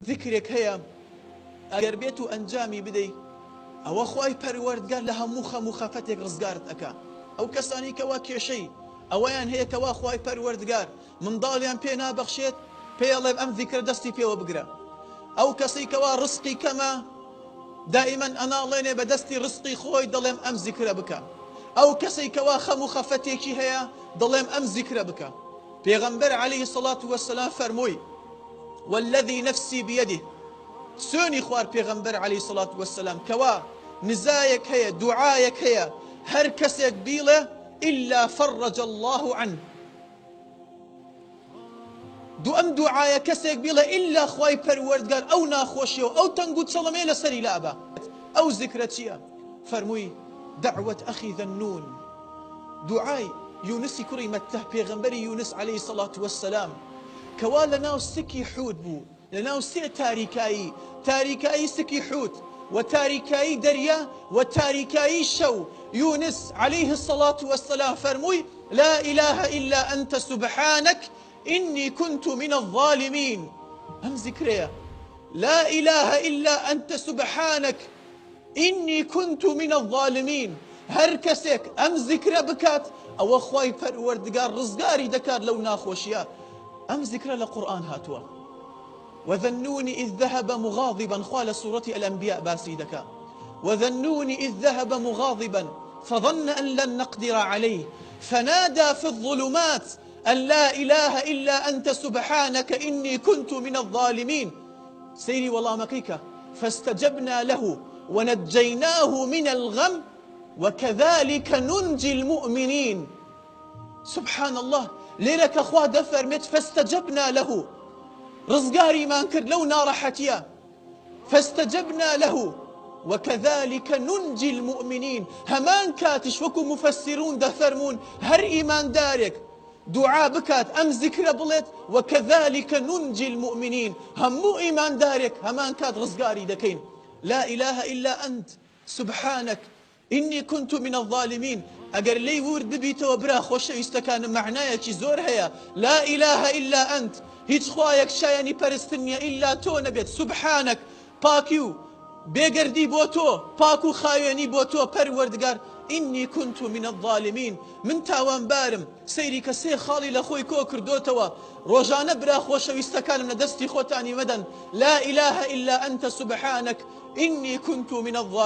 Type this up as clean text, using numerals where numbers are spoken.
ذكرك هي اگر بيتو انجامي بدي او خوای پروردگار لە هەموو خەم و خەفەتێک ڕزگارت ئەکا ئەو کەسانی کەوا کێشەی ئەوەیان هەیە کەوا خوای پەروەردگار منداڵیان پێ نابەخشێت پێڵێ ئەم ذیکرە دەستی پێوە بگرە ئەو کەسی کەوا ڕزقی کەمە دائما ئەناڵێنێ بە دەستی ڕزقی خۆی دەڵێم ئەم ذیکرە بکە ئەو کەسی کەوا خەم و خەفەتێکی هەیە دەڵێم ئەم ذیکرە بکە پێغەمبەر عەلەیهی الصەڵاة وەسەلام فەرمووی والذي نفسي بيده سوني خوار پیغمبر عليه الصلاة والسلام كوا نزايك هي دعايك هي هر كسيك بيله إلا فرج الله عنه دو أم دعايك كسيك بيله إلا خواي پروردگار أو ناخوشيو أو تنقود سلمي لسري لأبا أو ذكرتيا فرموي دعوة أخي ذنون دعاي يونسي كري مته پیغمبر يونس عليه الصلاة والسلام كوا لناو سكي حود بو لناو سي تاريكاي سكي حوت وتاريكاي دريا وتاريكاي شو يونس عليه الصلاة والسلام فرموي لا إله إلا أنت سبحانك إني كنت من الظالمين أم ذكريا لا إله إلا أنت سبحانك إني كنت من الظالمين هركسك أم ذكرى بكات أو أخواي پروردگار رزقاري دكار لو ناخوشيا أم ذكرى لقرآن هاتوا وذنون إذ ذهب مغاضبا قال سورة الأنبياء باسيدك وذنون إذ ذهب مغاضبا فظن أن لن نقدر عليه فنادى في الظلمات أن لا إله إلا أنت سبحانك إني كنت من الظالمين سيري والله مكيكة فاستجبنا له ونجيناه من الغم وكذلك ننجي المؤمنين سبحان الله ليلك أخوة دفرمت فاستجبنا له رزقاري ما انكر لو نارحتيا فاستجبنا له وكذلك ننجي المؤمنين همان كاتش وكو مفسرون دفرمون هر إيمان دارك دعاء بكات أم ذكر بلت وكذلك ننجي المؤمنين همو إيمان دارك همان كات رزقاري دكين لا إله إلا أنت سبحانك إني كنت من الظالمين أجر لي ورد ببيت وبرا خوش يستكان معنايا كي زور هيا لا إله إلا أنت هیچ خوايك شايني پرستنيا إلا تو نبيت سبحانك باكيو بيگردي بوتو باكو خايني بوتو پروردگار إني كنت من الظالمين من تاوان بارم سيري كسي خالي لخوي كو كردوتوا روجانا برا خوش يستكان من دستي خوتاني مدن لا إله إلا أنت سبحانك إني كنت من الظالمين